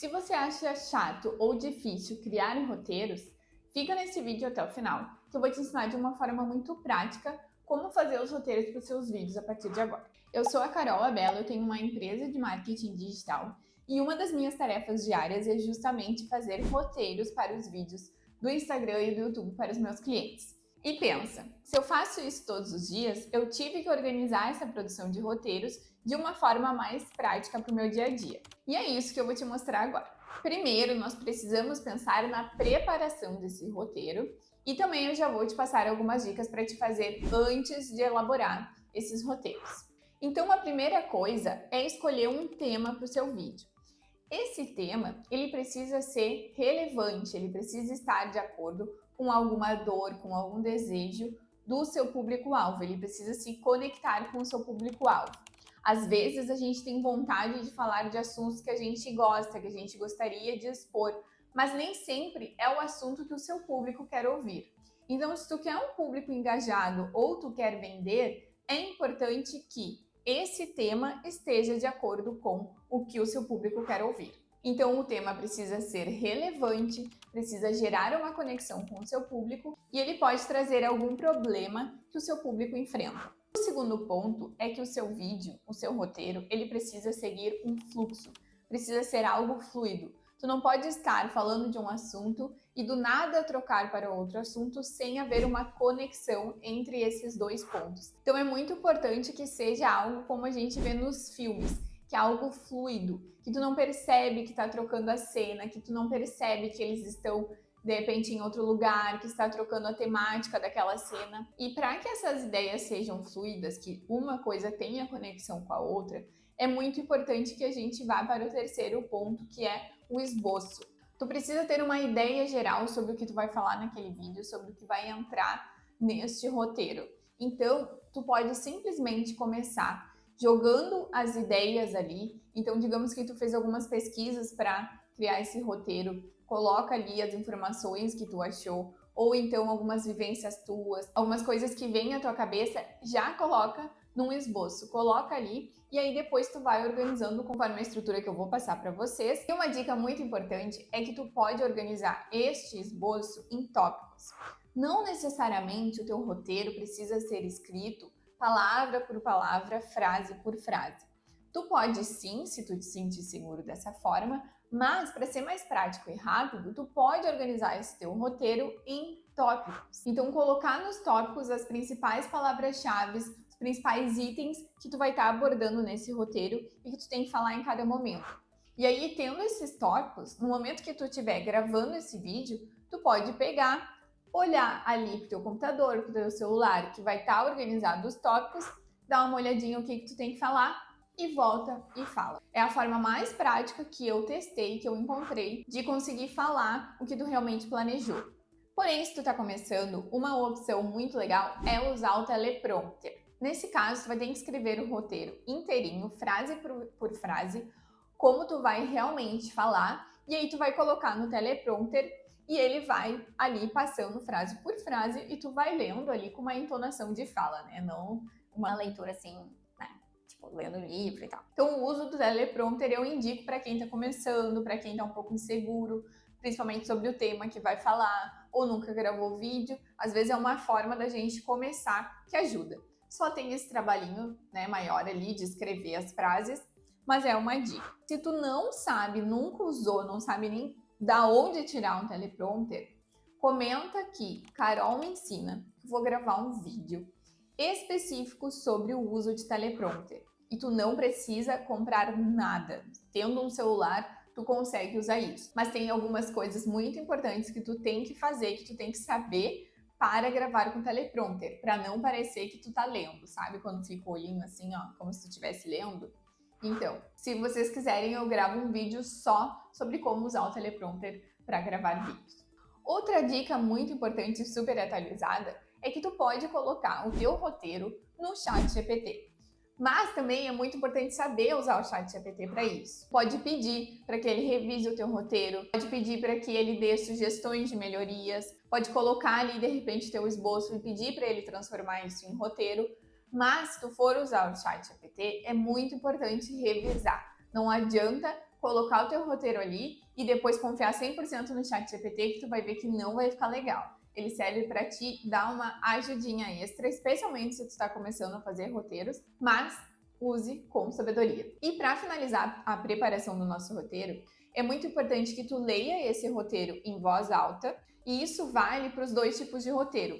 Se você acha chato ou difícil criar roteiros, fica nesse vídeo até o final, que eu vou te ensinar de uma forma muito prática como fazer os roteiros para os seus vídeos a partir de agora. Eu sou a Carol Abello, eu tenho uma empresa de marketing digital e uma das minhas tarefas diárias é justamente fazer roteiros para os vídeos do Instagram e do YouTube para os meus clientes. E pensa, se eu faço isso todos os dias, eu tive que organizar essa produção de roteiros de uma forma mais prática para o meu dia a dia. E é isso que eu vou te mostrar agora. Primeiro, nós precisamos pensar na preparação desse roteiro e também eu já vou te passar algumas dicas para te fazer antes de elaborar esses roteiros. Então, a primeira coisa é escolher um tema para o seu vídeo. Esse tema, ele precisa ser relevante, ele precisa estar de acordo com alguma dor, com algum desejo do seu público-alvo, ele precisa se conectar com o seu público-alvo. Às vezes a gente tem vontade de falar de assuntos que a gente gosta, que a gente gostaria de expor, mas nem sempre é o assunto que o seu público quer ouvir. Então, se tu quer um público engajado ou tu quer vender, é importante que esse tema esteja de acordo com o que o seu público quer ouvir. Então, o tema precisa ser relevante, precisa gerar uma conexão com o seu público e ele pode trazer algum problema que o seu público enfrenta. O segundo ponto é que o seu vídeo, o seu roteiro, ele precisa seguir um fluxo, precisa ser algo fluido. Tu não pode estar falando de um assunto e do nada trocar para outro assunto sem haver uma conexão entre esses dois pontos. Então é muito importante que seja algo como a gente vê nos filmes, que é algo fluido, que tu não percebe que está trocando a cena, que tu não percebe que eles estão de repente em outro lugar, que está trocando a temática daquela cena. E para que essas ideias sejam fluidas, que uma coisa tenha conexão com a outra, é muito importante que a gente vá para o terceiro ponto, que é o esboço. Tu precisa ter uma ideia geral sobre o que tu vai falar naquele vídeo, sobre o que vai entrar neste roteiro. Então, tu pode simplesmente começar jogando as ideias ali. Então, digamos que tu fez algumas pesquisas para criar esse roteiro, coloca ali as informações que tu achou, ou então algumas vivências tuas, algumas coisas que vêm à tua cabeça, já coloca num esboço, coloca ali e aí depois tu vai organizando conforme a estrutura que eu vou passar para vocês. E uma dica muito importante é que tu pode organizar este esboço em tópicos. Não necessariamente o teu roteiro precisa ser escrito palavra por palavra, frase por frase. Tu pode sim, se tu te sentir seguro dessa forma, mas para ser mais prático e rápido, tu pode organizar esse teu roteiro em tópicos. Então, colocar nos tópicos as principais palavras-chave, os principais itens que tu vai estar abordando nesse roteiro e que tu tem que falar em cada momento. E aí, tendo esses tópicos, no momento que tu estiver gravando esse vídeo, tu pode pegar, olhar ali pro teu computador, pro teu celular, que vai estar organizado os tópicos, dar uma olhadinha no que tu tem que falar e volta e fala. É a forma mais prática que eu testei, que eu encontrei, de conseguir falar o que tu realmente planejou. Porém, se tu tá começando, uma opção muito legal é usar o teleprompter. Nesse caso, tu vai ter que escrever o roteiro inteirinho, frase por frase, como tu vai realmente falar, e aí tu vai colocar no teleprompter e ele vai ali passando frase por frase e tu vai lendo ali com uma entonação de fala, né? Não uma leitura assim, né? Tipo, lendo livro e tal. Então, o uso do teleprompter eu indico para quem tá começando, para quem tá um pouco inseguro, principalmente sobre o tema que vai falar, ou nunca gravou vídeo. Às vezes é uma forma da gente começar que ajuda. Só tem esse trabalhinho, né, maior ali de escrever as frases, mas é uma dica. Se tu não sabe, nunca usou, não sabe nem da onde tirar um teleprompter, comenta aqui, Carol me ensina, vou gravar um vídeo específico sobre o uso de teleprompter. E tu não precisa comprar nada. Tendo um celular, tu consegue usar isso. Mas tem algumas coisas muito importantes que tu tem que fazer, que tu tem que saber para gravar com teleprompter, para não parecer que tu tá lendo, sabe? Quando fica o olhinho assim, ó, como se tu estivesse lendo. Então, se vocês quiserem, eu gravo um vídeo só sobre como usar o teleprompter para gravar vídeos. Outra dica muito importante e super atualizada é que tu pode colocar o teu roteiro no ChatGPT. Mas também é muito importante saber usar o ChatGPT para isso. Pode pedir para que ele revise o teu roteiro, pode pedir para que ele dê sugestões de melhorias, pode colocar ali de repente teu esboço e pedir para ele transformar isso em roteiro. Mas se tu for usar o ChatGPT, é muito importante revisar. Não adianta colocar o teu roteiro ali e depois confiar 100% no ChatGPT, que tu vai ver que não vai ficar legal. Ele serve para te dar uma ajudinha extra, especialmente se tu está começando a fazer roteiros, mas use com sabedoria. E para finalizar a preparação do nosso roteiro, é muito importante que tu leia esse roteiro em voz alta, e isso vale para os dois tipos de roteiro.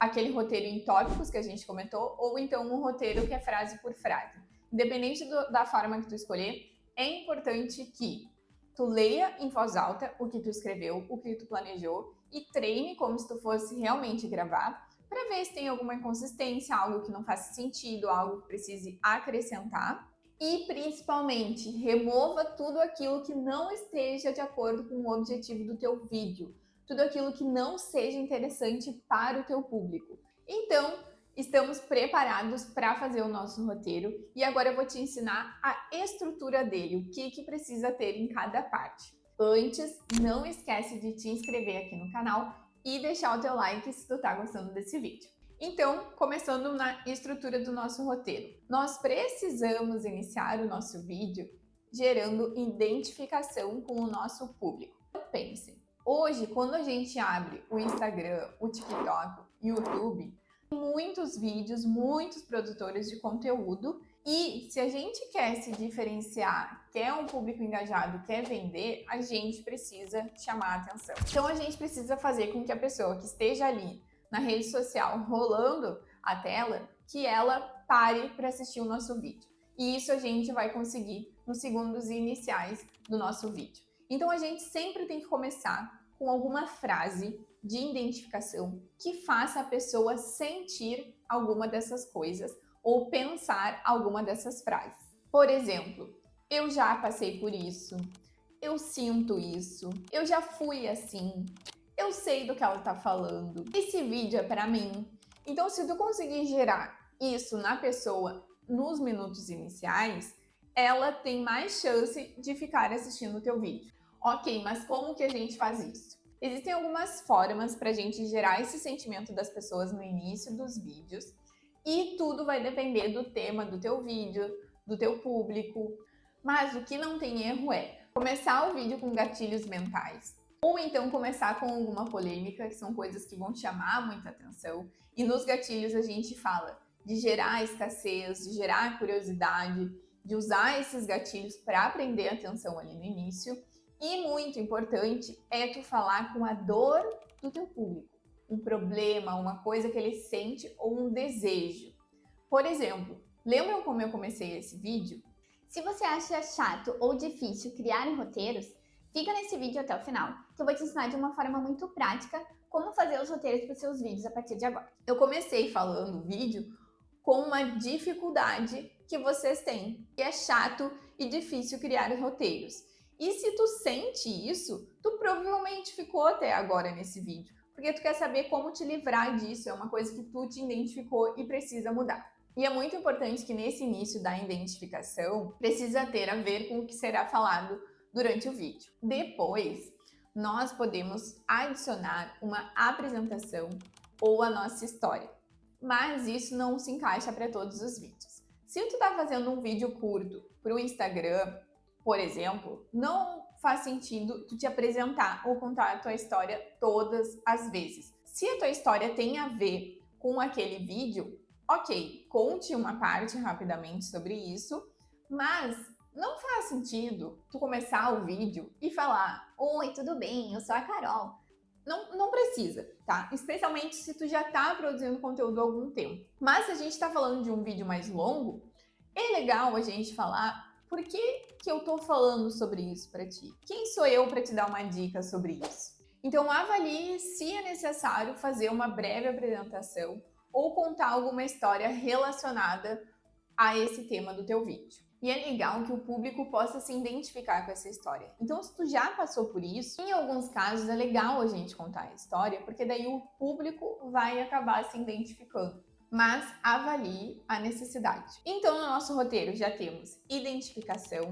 Aquele roteiro em tópicos que a gente comentou, ou então um roteiro que é frase por frase. Independente da forma que tu escolher, é importante que tu leia em voz alta o que tu escreveu, o que tu planejou, e treine como se tu fosse realmente gravar, para ver se tem alguma inconsistência, algo que não faça sentido, algo que precise acrescentar. E, principalmente, remova tudo aquilo que não esteja de acordo com o objetivo do teu vídeo. Tudo aquilo que não seja interessante para o teu público. Então, estamos preparados para fazer o nosso roteiro e agora eu vou te ensinar a estrutura dele, o que precisa ter em cada parte. Antes, não esquece de te inscrever aqui no canal e deixar o teu like se tu tá gostando desse vídeo. Então, começando na estrutura do nosso roteiro. Nós precisamos iniciar o nosso vídeo gerando identificação com o nosso público. Então, pense, hoje, quando a gente abre o Instagram, o TikTok, o YouTube, muitos vídeos, muitos produtores de conteúdo, e se a gente quer se diferenciar, quer um público engajado, quer vender, a gente precisa chamar a atenção. Então a gente precisa fazer com que a pessoa que esteja ali na rede social rolando a tela, que ela pare para assistir o nosso vídeo. E isso a gente vai conseguir nos segundos iniciais do nosso vídeo. Então a gente sempre tem que começar com alguma frase de identificação que faça a pessoa sentir alguma dessas coisas ou pensar alguma dessas frases. Por exemplo, eu já passei por isso, eu sinto isso, eu já fui assim, eu sei do que ela tá falando, esse vídeo é para mim. Então, se tu conseguir gerar isso na pessoa nos minutos iniciais, ela tem mais chance de ficar assistindo o teu vídeo. Ok, mas como que a gente faz isso? Existem algumas formas para a gente gerar esse sentimento das pessoas no início dos vídeos e tudo vai depender do tema do teu vídeo, do teu público. Mas o que não tem erro é começar o vídeo com gatilhos mentais ou então começar com alguma polêmica, que são coisas que vão chamar muita atenção. E nos gatilhos a gente fala de gerar escassez, de gerar curiosidade, de usar esses gatilhos para prender a atenção ali no início. E muito importante é tu falar com a dor do teu público, um problema, uma coisa que ele sente ou um desejo. Por exemplo, lembram como eu comecei esse vídeo? Se você acha chato ou difícil criar roteiros, fica nesse vídeo até o final, que eu vou te ensinar de uma forma muito prática como fazer os roteiros para os seus vídeos a partir de agora. Eu comecei falando o vídeo com uma dificuldade que vocês têm, que é chato e difícil criar roteiros. E se tu sente isso, tu provavelmente ficou até agora nesse vídeo, porque tu quer saber como te livrar disso, é uma coisa que tu te identificou e precisa mudar. E é muito importante que nesse início da identificação, precisa ter a ver com o que será falado durante o vídeo. Depois, nós podemos adicionar uma apresentação ou a nossa história, mas isso não se encaixa para todos os vídeos. Se tu tá fazendo um vídeo curto para o Instagram, por exemplo, não faz sentido tu te apresentar ou contar a tua história todas as vezes. Se a tua história tem a ver com aquele vídeo, ok, conte uma parte rapidamente sobre isso, mas não faz sentido tu começar o vídeo e falar: "Oi, tudo bem? Eu sou a Carol". Não precisa, tá? Especialmente se tu já tá produzindo conteúdo há algum tempo. Mas se a gente tá falando de um vídeo mais longo, é legal a gente falar: por que eu tô falando sobre isso para ti? Quem sou eu para te dar uma dica sobre isso? Então avalie se é necessário fazer uma breve apresentação ou contar alguma história relacionada a esse tema do teu vídeo. E é legal que o público possa se identificar com essa história. Então, se tu já passou por isso, em alguns casos é legal a gente contar a história, porque daí o público vai acabar se identificando. Mas avalie a necessidade. Então, no nosso roteiro já temos identificação,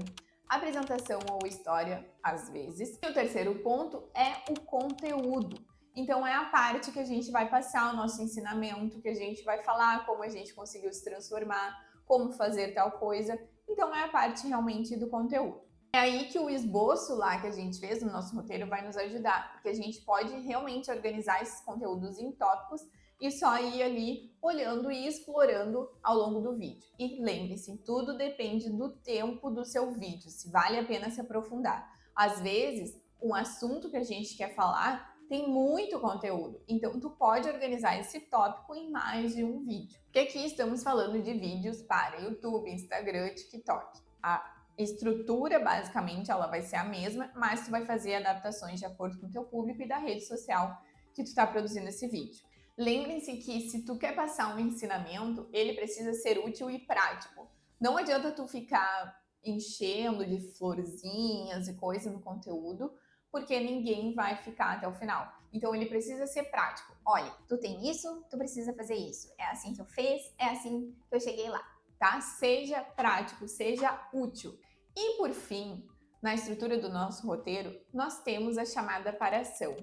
apresentação ou história, às vezes. E o terceiro ponto é o conteúdo. Então, é a parte que a gente vai passar o nosso ensinamento, que a gente vai falar como a gente conseguiu se transformar, como fazer tal coisa. Então, é a parte realmente do conteúdo. É aí que o esboço lá que a gente fez no nosso roteiro vai nos ajudar, porque a gente pode realmente organizar esses conteúdos em tópicos e só ir ali olhando e explorando ao longo do vídeo. E lembre-se, tudo depende do tempo do seu vídeo, se vale a pena se aprofundar. Às vezes, um assunto que a gente quer falar tem muito conteúdo, então tu pode organizar esse tópico em mais de um vídeo. Porque aqui estamos falando de vídeos para YouTube, Instagram, TikTok. A estrutura, basicamente, ela vai ser a mesma, mas tu vai fazer adaptações de acordo com o teu público e da rede social que tu está produzindo esse vídeo. Lembrem-se que se tu quer passar um ensinamento, ele precisa ser útil e prático. Não adianta tu ficar enchendo de florzinhas e coisa no conteúdo, porque ninguém vai ficar até o final. Então ele precisa ser prático. Olha, tu tem isso, tu precisa fazer isso. É assim que eu fiz, é assim que eu cheguei lá. Tá? Seja prático, seja útil. E por fim, na estrutura do nosso roteiro, nós temos a chamada para ação.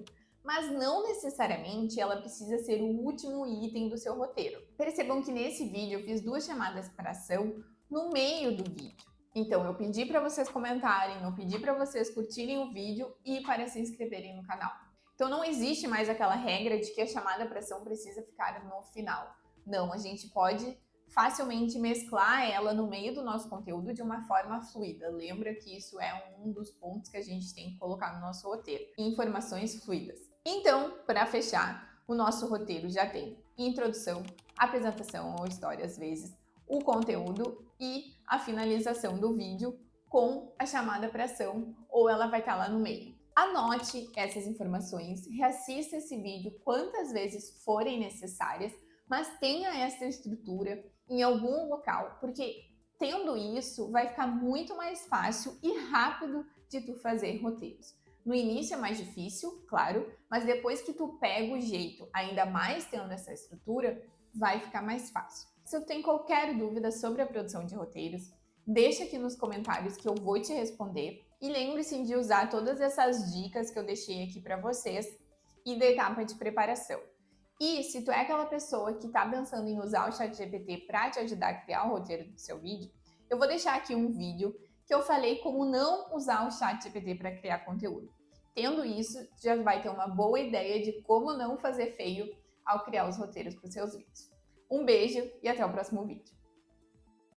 Mas não necessariamente ela precisa ser o último item do seu roteiro. Percebam que nesse vídeo eu fiz 2 chamadas para ação no meio do vídeo. Então eu pedi para vocês comentarem, eu pedi para vocês curtirem o vídeo e para se inscreverem no canal. Então não existe mais aquela regra de que a chamada para ação precisa ficar no final. Não, a gente pode facilmente mesclar ela no meio do nosso conteúdo de uma forma fluida. Lembra que isso é um dos pontos que a gente tem que colocar no nosso roteiro. Informações fluidas. Então, para fechar, o nosso roteiro já tem introdução, apresentação ou história às vezes, o conteúdo e a finalização do vídeo com a chamada para ação, ou ela vai estar lá no meio. Anote essas informações, reassista esse vídeo quantas vezes forem necessárias, mas tenha essa estrutura em algum local, porque tendo isso vai ficar muito mais fácil e rápido de tu fazer roteiros. No início é mais difícil, claro, mas depois que tu pega o jeito, ainda mais tendo essa estrutura, vai ficar mais fácil. Se tu tem qualquer dúvida sobre a produção de roteiros, deixa aqui nos comentários que eu vou te responder. E lembre-se de usar todas essas dicas que eu deixei aqui para vocês e da etapa de preparação. E se tu é aquela pessoa que está pensando em usar o ChatGPT para te ajudar a criar o roteiro do seu vídeo, eu vou deixar aqui um vídeo que eu falei como não usar o ChatGPT para criar conteúdo. Tendo isso, tu já vai ter uma boa ideia de como não fazer feio ao criar os roteiros para os seus vídeos. Um beijo e até o próximo vídeo.